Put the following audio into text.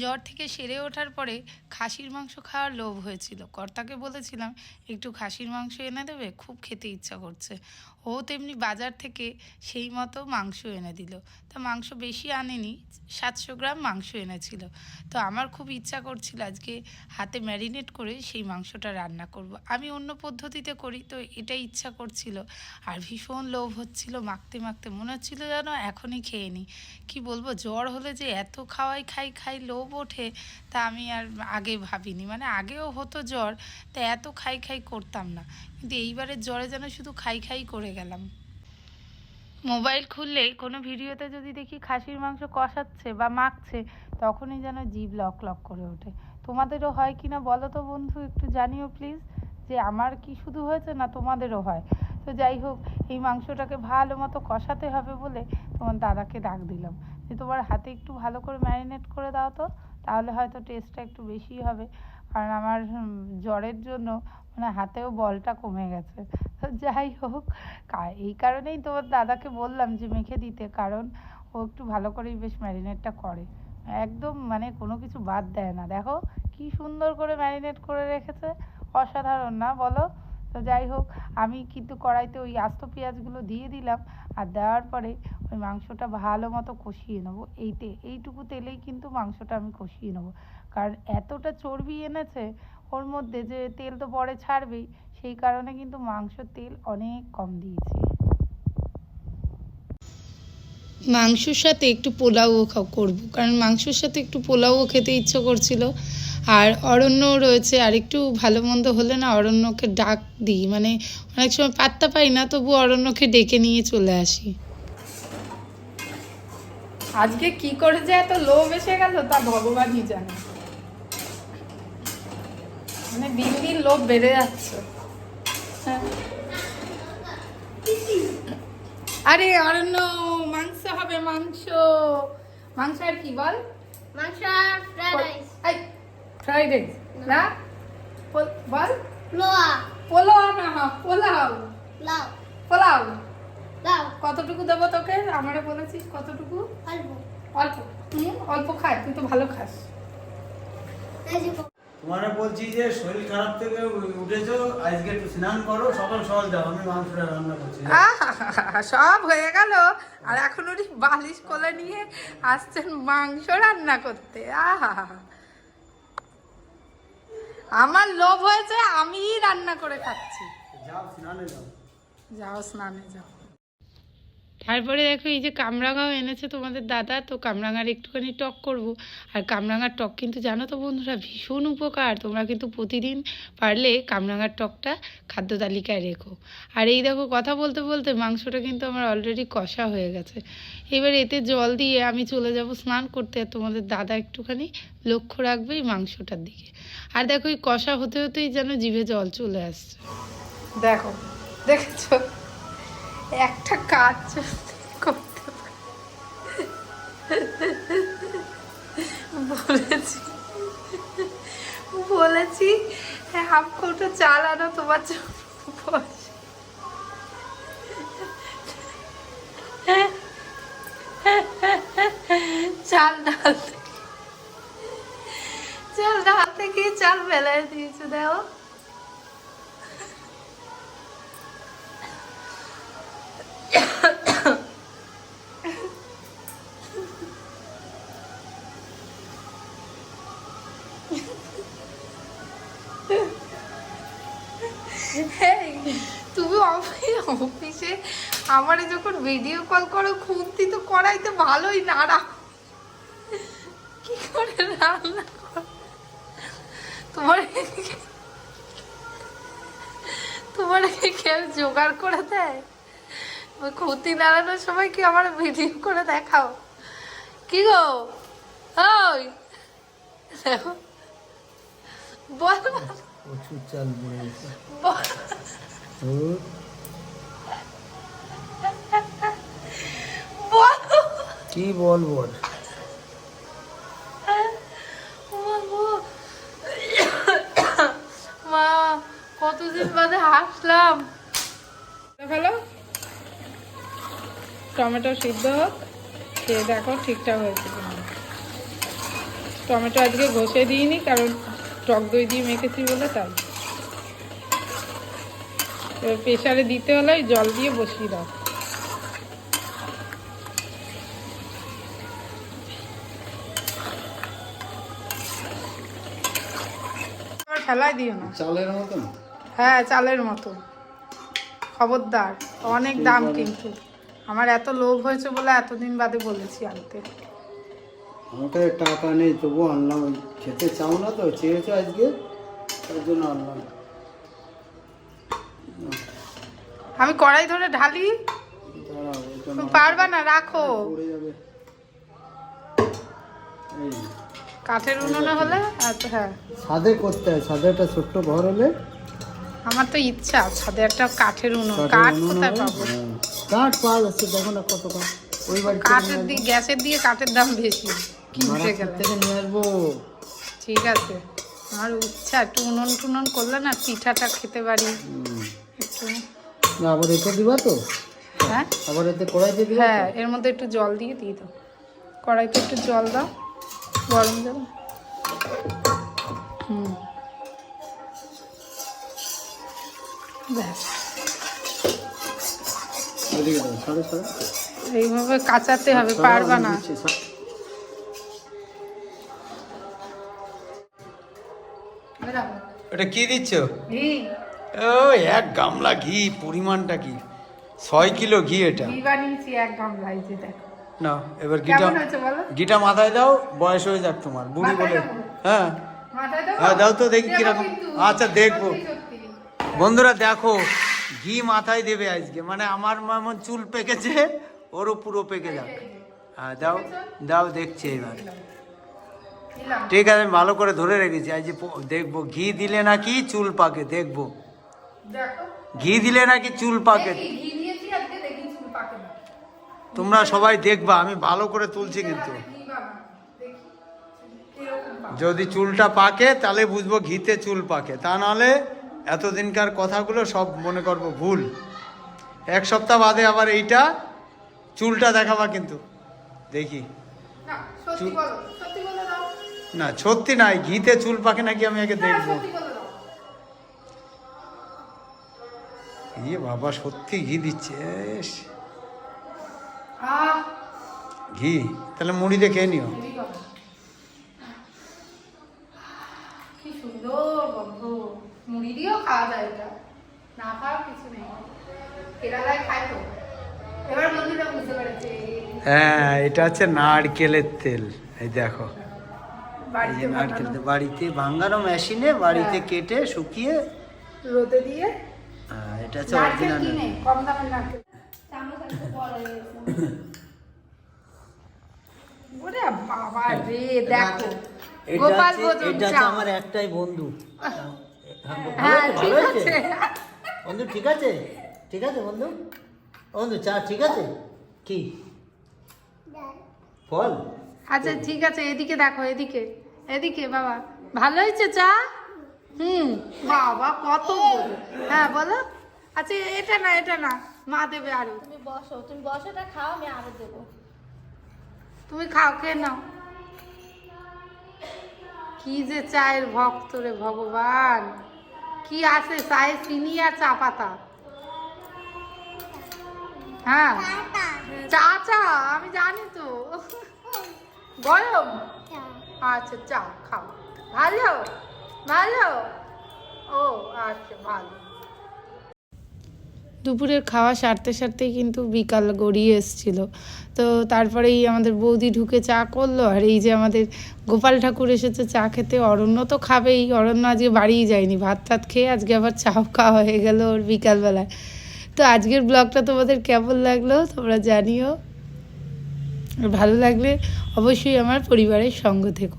জ্বর থেকে সেরে ওঠার পরে খাসির মাংস খাওয়ার লোভ হয়েছিল। কর্তাকে বলেছিলাম একটু খাসির মাংস এনে দেবে, খুব খেতে ইচ্ছা করছে। ও তেমনি বাজার থেকে সেই মতো মাংস এনে দিল। তা মাংস বেশি আনেনি, 700 গ্রাম মাংস এনেছিল। তো আমার খুব ইচ্ছা করছিল আজকে হাতে ম্যারিনেট করে সেই মাংসটা রান্না করব। আমি অন্য পদ্ধতিতে করি, তো এটাই ইচ্ছা করছিল। আর ভীষণ লোভ হচ্ছিল, মাখতে মাখতে মনে হচ্ছিল যেন এখনই খেয়ে নিই। কী বলবো, জ্বর হলে যে এত খাওয়াই খাই খাই লোভ ওঠে, তা আমি আর আগে ভাবিনি। মানে আগেও হতো জ্বর, তা এত খাই খাই করতাম না, কিন্তু এইবারের জ্বরে যেন শুধু খাই খাই করে গেলাম। মোবাইল খুললে কোনো ভিডিওতে যদি দেখি খাসির মাংস কষাচ্ছে বা মাখছে, তখনই যেন জিভ লক লক করে ওঠে। তোমাদেরও হয় কি না বলো তো বন্ধু, একটু জানিও প্লিজ, যে আমার কি শুধু হয়েছে না তোমাদেরও হয়। তো যাই হোক, এই মাংসটাকে ভালো মতো কষাতে হবে বলে তোমার দাদাকে ডাক দিলাম যে তোমার হাতে একটু ভালো করে ম্যারিনেট করে দাও তো, তাহলে হয়তো টেস্টটা একটু বেশি হবে। কারণ আমার জ্বরের জন্য মানে হাতেও বলটা কমে গেছে। তো যাই হোক, এই কারণেই তোমার দাদাকে বললাম যে মেখে দিতে, কারণ ও একটু ভালো করেই বেশ ম্যারিনেটটা করে, একদম মানে কোনো কিছু বাদ দেয় না। দেখো কি সুন্দর করে ম্যারিনেট করে রেখেছে, অসাধারণ না বলো? তো যাই হোক, আমি কিন্তু কড়াইতে ওই আস্ত পেঁয়াজগুলো দিয়ে দিলাম, আর দেওয়ার পরে ওই মাংসটা ভালো মতো কষিয়ে নেবো। এইটুকু তেলেই কিন্তু মাংসটা আমি কষিয়ে নেবো, কারণ এতটা চর্বি এনেছে ওর মধ্যে যে তেল তো পরে ছাড়বেই, সেই কারণে কিন্তু মাংসর তেল অনেক কম দিয়েছি। মাংসর সাথে একটু পোলাওও করবো, কারণ মাংসর সাথে একটু পোলাওও খেতে ইচ্ছে করছিল। আর অরণ্য রয়েছে, আর একটু ভালো মন্দ হলে না অরণ্যকে ডাক দিই, মানে অনেক সময় পাত্তা পাই না, তবু অরণ্যকে ডেকে নিয়ে চলে আসি। আজকে কি করে যে এত লোভ এসে গেল তা ভগবানই জানে, মানে দিন দিন লোভ বেড়ে যাচ্ছে। হ্যাঁ, আরে অরণ্য, মাংস হবে, মাংস। মাংস আর কি বল? মাংস আর ফ্রাইড রাইস। ফ্রাইড রাইস না, বল। পোলাও। পোলাও না, পোলাও। লাউ। পোলাও। লাউ। কতটুকু দেবো তোকে? আমারে বলেছিস কতটুকু? অল্প। অল্প? অল্প খায়, তুই তো ভালো খাস। তোমারে বলছি যে শরীর খারাপ থেকে উঠেছো, আজকে একটু স্নান করো, সকাল সকাল যাও, আমি মাংসটা রান্না করছি। সব হয়ে গেল, আর এখন উনি বালিশ কোলে নিয়ে আসছেন মাংস রান্না করতে। আমার লোভ হয়েছে, আমিই রান্না করে খাচ্ছি। যাও স্নানে যাও। যাও স্নানে যাও। তারপরে দেখো, এই যে কামরাঙাও এনেছে তোমাদের দাদা, তো কামরাঙার একটুখানি টক করব। আর কামরাঙার টক কিন্তু জানো তো বন্ধুরা, ভীষণ উপকার। তোমরা কিন্তু প্রতিদিন পারলে কামরাঙার টকটা খাদ্য তালিকায় রেখো। আর এই দেখো, কথা বলতে বলতে মাংসটা কিন্তু আমার অলরেডি কষা হয়ে গেছে। এবার এতে জল দিয়ে আমি চলে যাব স্নান করতে, আর তোমাদের দাদা একটুখানি লক্ষ্য রাখবে এই মাংসটার দিকে। আর দেখো, এই কষা হতে হতেই যেন জিভে জল চলে আসছে। দেখো, দেখেছো, একটা কাজ করতে বলেছি হাফ কৌটো চাল আনো তোমার জন্য, চাল ঢালতে গিয়ে চাল ফেলে দিয়েছে। দেখো, তুমি অফিসে আমারে যখন ভিডিও কল করো, খুন্তি তো কড়াইতে ভালোই নাড়া, কি করে রান্না করো? তোমার কেউ জোগাড় করে দেয়? ওই খুন্তি নাড়ানোর সময় কি আমার ভিডিও করে দেখাও? কি গো, ওই দেখো, বল প্রচুর চাল পড়ে গেছে। কি বলবো? মা, কতদিন বাদে হাসলাম। ভালো, টমেটো সিদ্ধ হোক, খেয়ে দেখো ঠিকঠাক হয়েছে কিনা। টমেটো আজকে ঘষে দিইনি, কারণ টক দই দিয়ে মেখেছি বলে তাই। এবার প্রেসারে দিতে হলে জল দিয়ে বসিয়ে দাও। ফেলাই দিও না। চালের মতন? হ্যাঁ, চালের মতো। খবরদার, অনেক দাম কিন্তু। আমার এত লোভ হয়েছে বলে এতদিন বাদে বলেছি আনতে। আমার কাছে টাকা নেই, তবু আনলাম। খেতে চাও না তো, চেয়েছো আজকে, তার জন্য আনলাম। আমি কড়াই ধরে ঢালি, দাঁড়াও, এটা তুমি পারবা না, রাখো। পড়ে যাবে। এই কাঠের উনুনে হলে আচ্ছা। হ্যাঁ, ছাদে করতে হয়, ছাদে একটা ছোট্ট ঘর হলে। আমার তো ইচ্ছা ছাদে একটা কাঠের উনুন। কাঠ কোথায় পাবো? কাঠ পাওয়া যাচ্ছে, দেখো না কত কাঠ। ওই বাড়ি কাঠের দিয়ে, গ্যাসের দিয়ে কাঠের দাম বেশি কিনতে গেলে। থেকে নিয়ে আসবো। ঠিক আছে, আমার ইচ্ছা একটু উনুন টুনুন করলে না পিঠাটা খেতে পারি একটু। না, আবার এতে দিবা তো? হ্যাঁ, আবার এতে কড়াইতে দিবা? হ্যাঁ, এর মধ্যে একটু জল দিয়ে দাও। কড়াইতে একটু জল দাও, গরম জল। ব্যাস, ওদিকে দাও, সরে সরে। এইভাবে কাঁচাতে হবে, পারবা না। এটা কি দিচ্ছ? ঘি, ও, 1 গামলা ঘি। পরিমাণটা কি? 6 কিলো ঘি এটা। ঘি বানিয়েছি 1 গামলা, এই যে দেখো। না, এবার ঘিটা, কেমন হয়েছে বলো? ঘিটা মাথায় দাও। বয়স হয়ে যাক তোমার, বুড়ি মাথায় বলে। দেবো? হ্যাঁ মাথায় দেবো? হ্যাঁ, দাও তো দেখি দেবো কিরকম। কিন্তু। আচ্ছা, দেখবো। সত্যি সত্যি। বন্ধুরা দেখো, ঘি মাথায় দেবে আজকে। মানে আমার যেমন চুল পেকেছে, ওরও পুরো পেকে যাক। হ্যাঁ, দাও দাও, দেখছি এবার। দিলাম। ঠিক আছে, আমি ভালো করে ধরে রেখেছি। আজ দেখবো ঘি দিলে নাকি চুল পাকে, দেখবো। দেখো, ঘি দিলে নাকি চুল পাকে। দেখি, ঘি দিয়েছি আজকে, দেখি চুল পাকে না। তোমরা সবাই দেখবা, আমি ভালো করে তুলছি কিন্তু। ঘি বানাবো, দেখি কিরকম পাকে। যদি চুলটা পাকে তাহলে বুঝবো ঘিতে চুল পাকে, তা নাহলে এতদিনকার কথাগুলো সব মনে করবো ভুল। 1 সপ্তাহ বাদে আবার এইটা চুলটা দেখাবা কিন্তু, দেখি। না, সত্যি বলো, সত্যি বলে দাও। না, সত্যি নাই, ঘিতে চুল পাকে নাকি আমি আগে না, দেখবো। সত্যি বলে দাও। ইয়ে বাবা, সত্যি ঘি দিচ্ছে। এস, আহ, ঘি তাহলে মুড়ি দিয়ে খেয়ে নিও। হেভি গন্ধ। কি সুন্দর গন্ধ। মুড়ি দিয়েও খাওয়া যায় এটা, না খাওয়ার কিছু নেই। কেরালায় খায় তো। এবার বন্ধুরা বুঝতে পেরেছে। হ্যাঁ, এটা হচ্ছে নারকেলের তেল। এই দেখো, এই বাড়িতে যে নারকেল বানানো, তেল বাড়িতে ভাঙানো মেশিনে, বাড়িতে হ্যাঁ। কেটে শুকিয়ে। রোদে দিয়ে। এটা হচ্ছে নারকেল অরিজিনাল। কিনে, কম দামের নারকেল। চামচ একটু বড় হয়ে গেছে। ওরে বাবা রে, দেখো গোপাল ভোজন চা। আমার একটাই বন্ধু। হ্যাঁ, ঠিক আছে। বন্ধু ঠিক আছে, ঠিক আছে বন্ধু। বন্ধু চা ঠিক আছে কি? ফল? আচ্ছা ঠিক আছে, এদিকে দেখো, এদিকে এদিকে বাবা। ভালো হয়েছে চা? বাবা কত বলে। হ্যাঁ বলো। আচ্ছা, এটা না, এটা না, মা দেবে আরো। তুমি বসো, এটা খাও, আমি আরো দেবো। তুমি খাও, খেয়ে নাও। কি যে চায়ের ভক্ত রে ভগবান। কি আছে চায়ে? চিনি আর চা পাতা। হ্যাঁ, চা চা, আমি জানি তো। গরম? আচ্ছা, চা খাও। ভালো ভালো। ও আচ্ছা, ভালো। দুপুরের খাওয়া সারতে সারতেই কিন্তু বিকাল গড়িয়ে এসেছিলো। তো তারপরেই আমাদের বৌদি ঢুকে চা করলো, আর এই যে আমাদের গোপাল ঠাকুর এসেছে চা খেতে। অরণ্য তো খাবেই, অরণ্য আজকে বাড়িই যায়নি, ভাত টাত খেয়ে আজকে আবার চাও খাওয়া হয়ে গেল ওর বিকালবেলায়। তো আজকের ব্লগটা তোমাদের কেমন লাগলো তোমরা জানিও। আর ভালো লাগলে অবশ্যই আমার পরিবারের সঙ্গ থেকো।